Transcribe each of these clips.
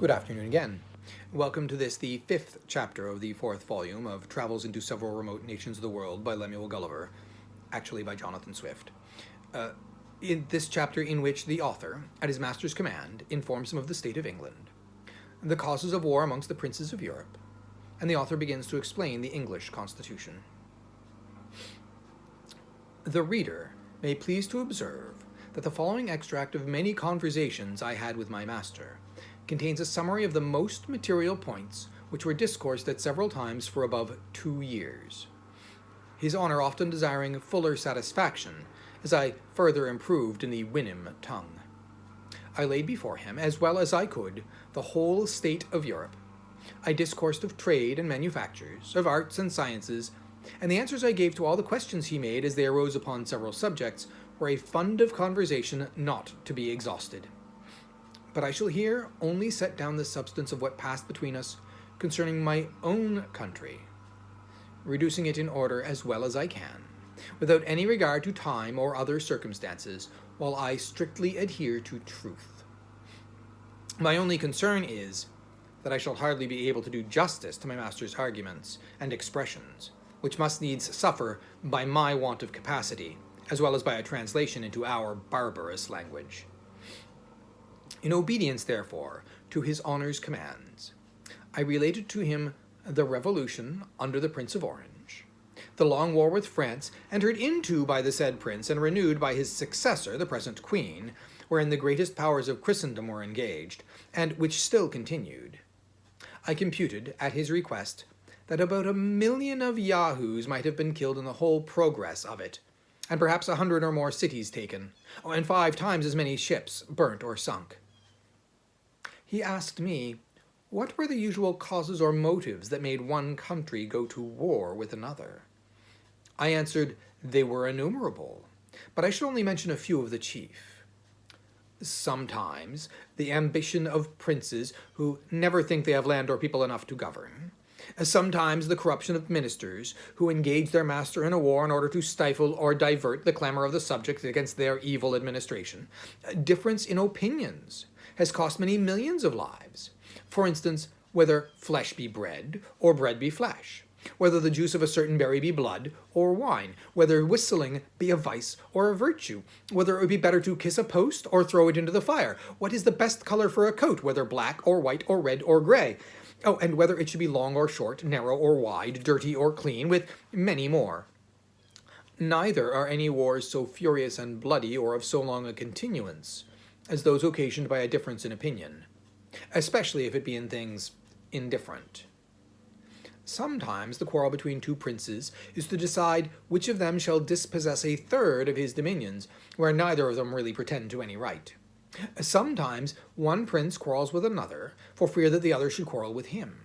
Good afternoon again. Welcome to the fifth chapter of the fourth volume of Travels into Several Remote Nations of the World by Lemuel Gulliver, actually by Jonathan Swift. In this chapter, in which the author, at his master's command, informs him of the state of England, the causes of war amongst the princes of Europe, and the author begins to explain the English Constitution. The reader may please to observe that the following extract of many conversations I had with my master contains a summary of the most material points which were discoursed at several times for above 2 years. His honour often desiring fuller satisfaction, as I further improved in the Wynnum tongue. I laid before him, as well as I could, the whole state of Europe. I discoursed of trade and manufactures, of arts and sciences, and the answers I gave to all the questions he made as they arose upon several subjects were a fund of conversation not to be exhausted. But I shall here only set down the substance of what passed between us concerning my own country, reducing it in order as well as I can, without any regard to time or other circumstances, while I strictly adhere to truth. My only concern is that I shall hardly be able to do justice to my master's arguments and expressions, which must needs suffer by my want of capacity, as well as by a translation into our barbarous language. In obedience, therefore, to his honour's commands, I related to him the revolution under the Prince of Orange, the long war with France, entered into by the said prince and renewed by his successor, the present queen, wherein the greatest powers of Christendom were engaged, and which still continued. I computed, at his request, that about 1,000,000 of Yahoos might have been killed in the whole progress of it, and perhaps 100 or more cities taken, and 5 times as many ships burnt or sunk. He asked me, what were the usual causes or motives that made one country go to war with another? I answered, they were innumerable, but I should only mention a few of the chief. Sometimes the ambition of princes who never think they have land or people enough to govern. Sometimes the corruption of ministers who engage their master in a war in order to stifle or divert the clamor of the subjects against their evil administration. Difference in opinions has cost many millions of lives. For instance, whether flesh be bread or bread be flesh, whether the juice of a certain berry be blood or wine, whether whistling be a vice or a virtue, whether it would be better to kiss a post or throw it into the fire, what is the best color for a coat, whether black or white or red or gray, and whether it should be long or short, narrow or wide, dirty or clean, with many more. Neither are any wars so furious and bloody or of so long a continuance as those occasioned by a difference in opinion, especially if it be in things indifferent. Sometimes the quarrel between 2 princes is to decide which of them shall dispossess a third of his dominions, where neither of them really pretend to any right. Sometimes one prince quarrels with another, for fear that the other should quarrel with him.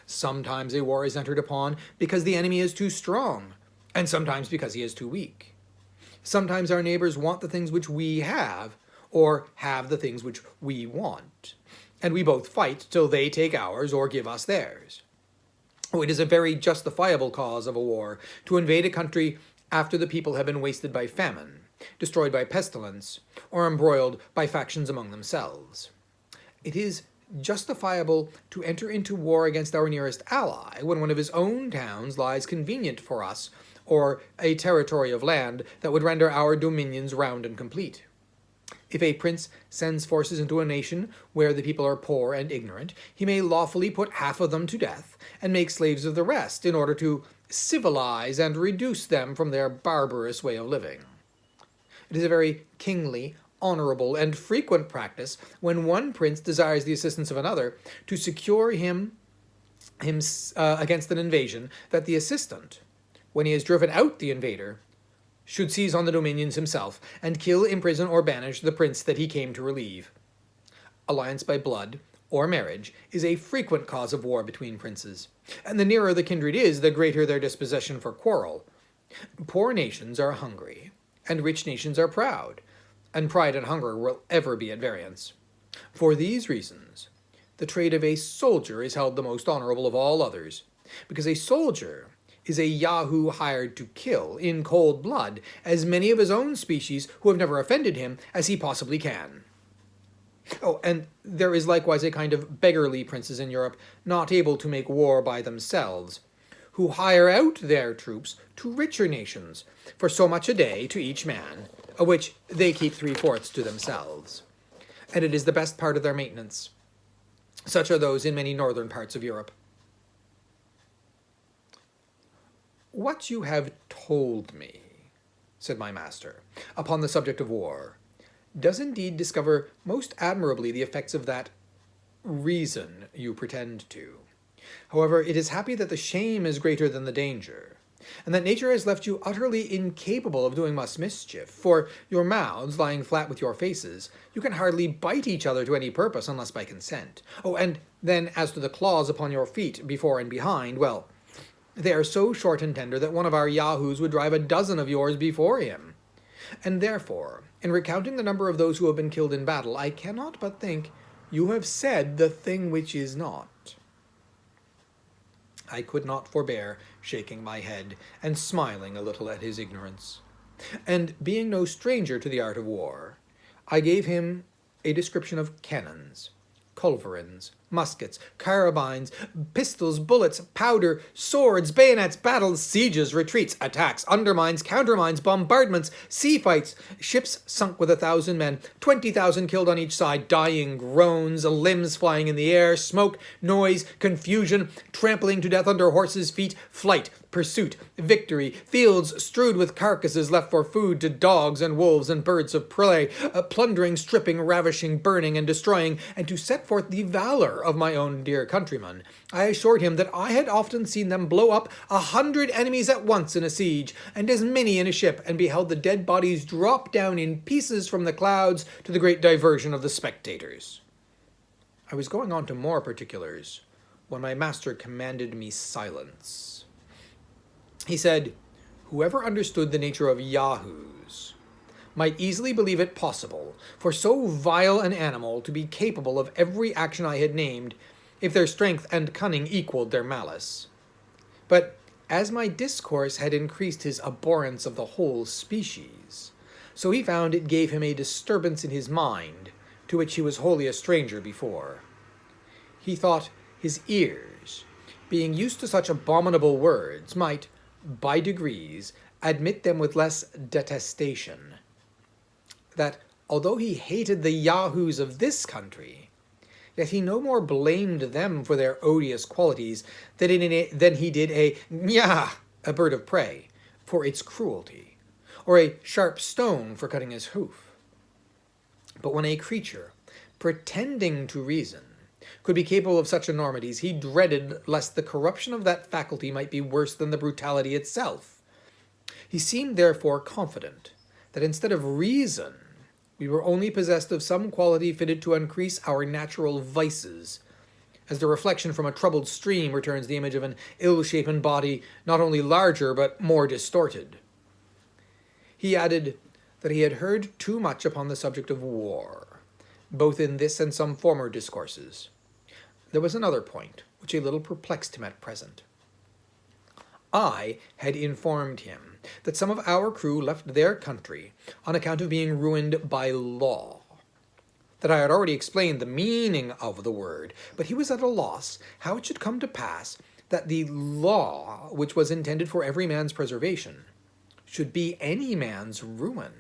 Sometimes a war is entered upon because the enemy is too strong, and sometimes because he is too weak. Sometimes our neighbors want the things which we have, or have the things which we want, and we both fight till they take ours or give us theirs. It is a very justifiable cause of a war to invade a country after the people have been wasted by famine, destroyed by pestilence, or embroiled by factions among themselves. It is justifiable to enter into war against our nearest ally when one of his own towns lies convenient for us, or a territory of land that would render our dominions round and complete. If a prince sends forces into a nation where the people are poor and ignorant, he may lawfully put half of them to death and make slaves of the rest in order to civilize and reduce them from their barbarous way of living. It is a very kingly, honorable, and frequent practice when one prince desires the assistance of another to secure him against an invasion, that the assistant, when he has driven out the invader, should seize on the dominions himself, and kill, imprison, or banish the prince that he came to relieve. Alliance by blood, or marriage, is a frequent cause of war between princes, and the nearer the kindred is, the greater their disposition for quarrel. Poor nations are hungry, and rich nations are proud, and pride and hunger will ever be at variance. For these reasons, the trade of a soldier is held the most honorable of all others, because a soldier is a Yahoo hired to kill, in cold blood, as many of his own species who have never offended him as he possibly can. Oh, and there is likewise a kind of beggarly princes in Europe, not able to make war by themselves, who hire out their troops to richer nations for so much a day to each man, of which they keep 3/4 to themselves. And it is the best part of their maintenance. Such are those in many northern parts of Europe. What you have told me, said my master, upon the subject of war, does indeed discover most admirably the effects of that reason you pretend to. However, it is happy that the shame is greater than the danger, and that nature has left you utterly incapable of doing much mischief, for your mouths lying flat with your faces, you can hardly bite each other to any purpose unless by consent. Oh, and then as to the claws upon your feet, before and behind, well, they are so short and tender that one of our yahoos would drive a dozen of yours before him. And therefore, in recounting the number of those who have been killed in battle, I cannot but think you have said the thing which is not. I could not forbear shaking my head and smiling a little at his ignorance. And being no stranger to the art of war, I gave him a description of cannons, culverins, muskets, carabines, pistols, bullets, powder, swords, bayonets, battles, sieges, retreats, attacks, undermines, countermines, bombardments, sea fights, ships sunk with 1,000 men, 20,000 killed on each side, dying groans, limbs flying in the air, smoke, noise, confusion, trampling to death under horses' feet, flight, pursuit, victory, fields strewed with carcasses left for food to dogs and wolves and birds of prey, plundering, stripping, ravishing, burning, and destroying, and to set forth the valor of my own dear countrymen. I assured him that I had often seen them blow up 100 enemies at once in a siege, and as many in a ship, and beheld the dead bodies drop down in pieces from the clouds to the great diversion of the spectators. I was going on to more particulars, when my master commanded me silence. He said, whoever understood the nature of yahoos might easily believe it possible for so vile an animal to be capable of every action I had named, if their strength and cunning equaled their malice. But as my discourse had increased his abhorrence of the whole species, so he found it gave him a disturbance in his mind, to which he was wholly a stranger before. He thought his ears, being used to such abominable words, might, by degrees, admit them with less detestation. That, although he hated the yahoos of this country, yet he no more blamed them for their odious qualities than he did a bird of prey, for its cruelty, or a sharp stone for cutting his hoof. But when a creature, pretending to reason, could be capable of such enormities, he dreaded lest the corruption of that faculty might be worse than the brutality itself. He seemed therefore confident that instead of reason, we were only possessed of some quality fitted to increase our natural vices, as the reflection from a troubled stream returns the image of an ill-shapen body not only larger but more distorted. He added that he had heard too much upon the subject of war, both in this and some former discourses. There was another point which a little perplexed him at present. I had informed him that some of our crew left their country on account of being ruined by law, that I had already explained the meaning of the word, but he was at a loss how it should come to pass that the law, which was intended for every man's preservation, should be any man's ruin.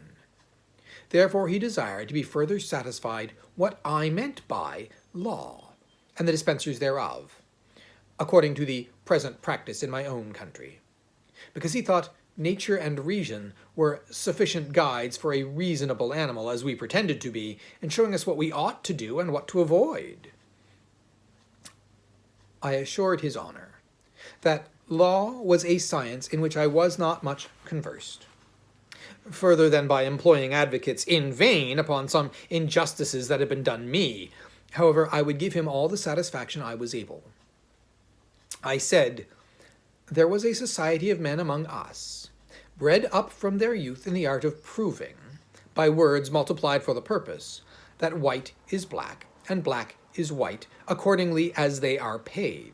Therefore he desired to be further satisfied what I meant by law, and the dispensers thereof, according to the present practice in my own country, because he thought nature and reason were sufficient guides for a reasonable animal, as we pretended to be, in showing us what we ought to do and what to avoid. I assured his honor that law was a science in which I was not much conversed, further than by employing advocates in vain upon some injustices that had been done me. However, I would give him all the satisfaction I was able. I said, there was a society of men among us, bred up from their youth in the art of proving, by words multiplied for the purpose, that white is black, and black is white, accordingly as they are paid.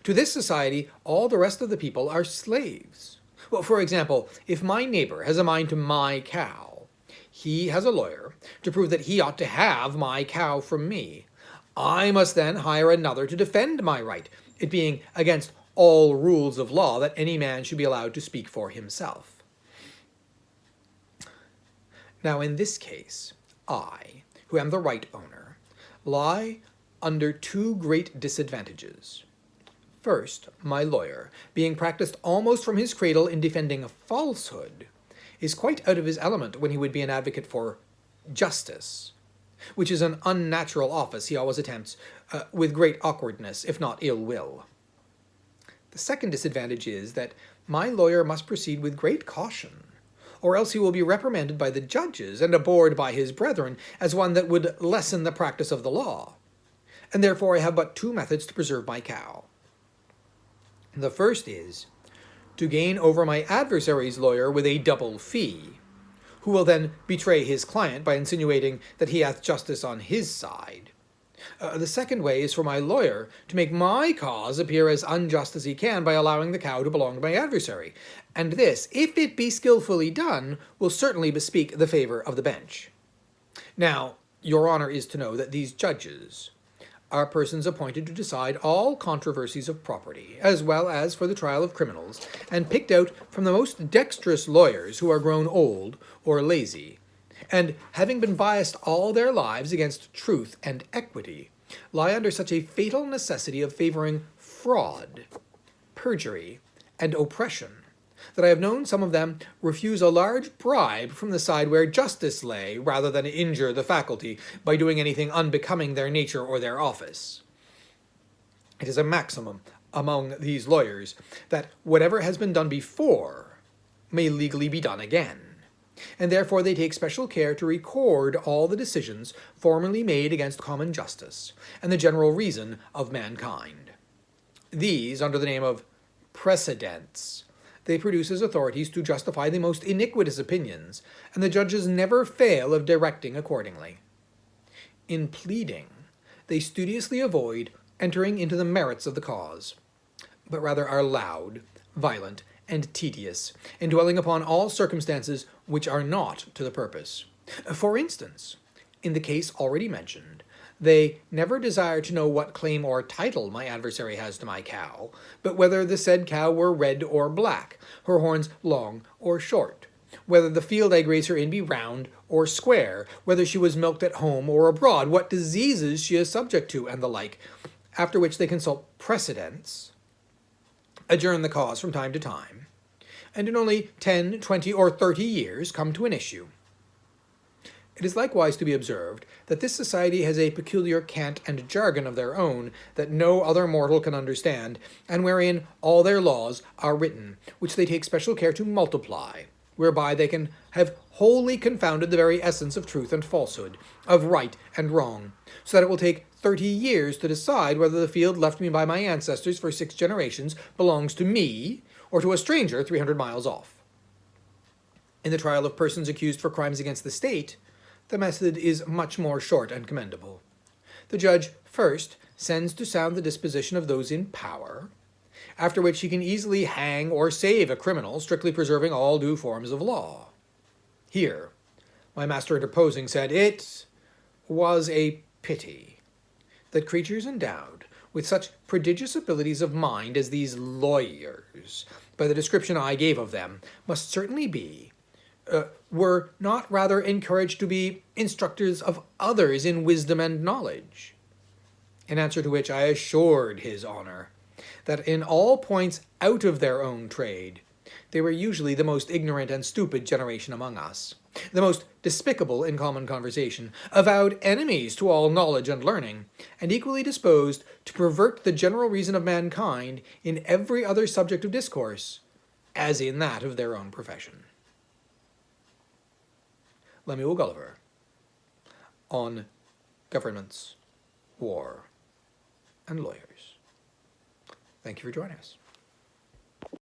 To this society, all the rest of the people are slaves. Well, for example, if my neighbor has a mind to my cow, he has a lawyer to prove that he ought to have my cow from me. I must then hire another to defend my right, it being against all rules of law that any man should be allowed to speak for himself. Now in this case, I, who am the right owner, lie under two great disadvantages. First, my lawyer, being practiced almost from his cradle in defending a falsehood, is quite out of his element when he would be an advocate for justice, which is an unnatural office he always attempts with great awkwardness, if not ill will. The second disadvantage is that my lawyer must proceed with great caution, or else he will be reprimanded by the judges and abhorred by his brethren as one that would lessen the practice of the law. And therefore I have but two methods to preserve my cow. The first is to gain over my adversary's lawyer with a double fee, who will then betray his client by insinuating that he hath justice on his side. The second way is for my lawyer to make my cause appear as unjust as he can by allowing the cow to belong to my adversary, and this, if it be skillfully done, will certainly bespeak the favour of the bench. Now, your honour is to know that these judges are persons appointed to decide all controversies of property, as well as for the trial of criminals, and picked out from the most dexterous lawyers who are grown old or lazy, and, having been biased all their lives against truth and equity, lie under such a fatal necessity of favouring fraud, perjury, and oppression, that I have known some of them refuse a large bribe from the side where justice lay, rather than injure the faculty by doing anything unbecoming their nature or their office. It is a maximum among these lawyers that whatever has been done before may legally be done again, and therefore they take special care to record all the decisions formerly made against common justice and the general reason of mankind. These, under the name of precedents, they produce as authorities to justify the most iniquitous opinions, and the judges never fail of directing accordingly. In pleading, they studiously avoid entering into the merits of the cause, but rather are loud, violent, and tedious, in dwelling upon all circumstances which are not to the purpose. For instance, in the case already mentioned, they never desire to know what claim or title my adversary has to my cow, but whether the said cow were red or black, her horns long or short, whether the field I graze her in be round or square, whether she was milked at home or abroad, what diseases she is subject to, and the like, after which they consult precedents, adjourn the cause from time to time, and in only 10, 20, or 30 years come to an issue. It is likewise to be observed that this society has a peculiar cant and jargon of their own that no other mortal can understand, and wherein all their laws are written, which they take special care to multiply, whereby they can have wholly confounded the very essence of truth and falsehood, of right and wrong, so that it will take 30 years to decide whether the field left me by my ancestors for 6 generations belongs to me or to a stranger 300 miles off. In the trial of persons accused for crimes against the state, the method is much more short and commendable. The judge first sends to sound the disposition of those in power, after which he can easily hang or save a criminal, strictly preserving all due forms of law. Here, my master interposing said, it was a pity that creatures endowed with such prodigious abilities of mind as these lawyers, by the description I gave of them, must certainly be, were not rather encouraged to be instructors of others in wisdom and knowledge. In answer to which I assured his honour that in all points out of their own trade, they were usually the most ignorant and stupid generation among us, the most despicable in common conversation, avowed enemies to all knowledge and learning, and equally disposed to pervert the general reason of mankind in every other subject of discourse, as in that of their own profession. Lemuel Gulliver, on governments, war, and lawyers. Thank you for joining us.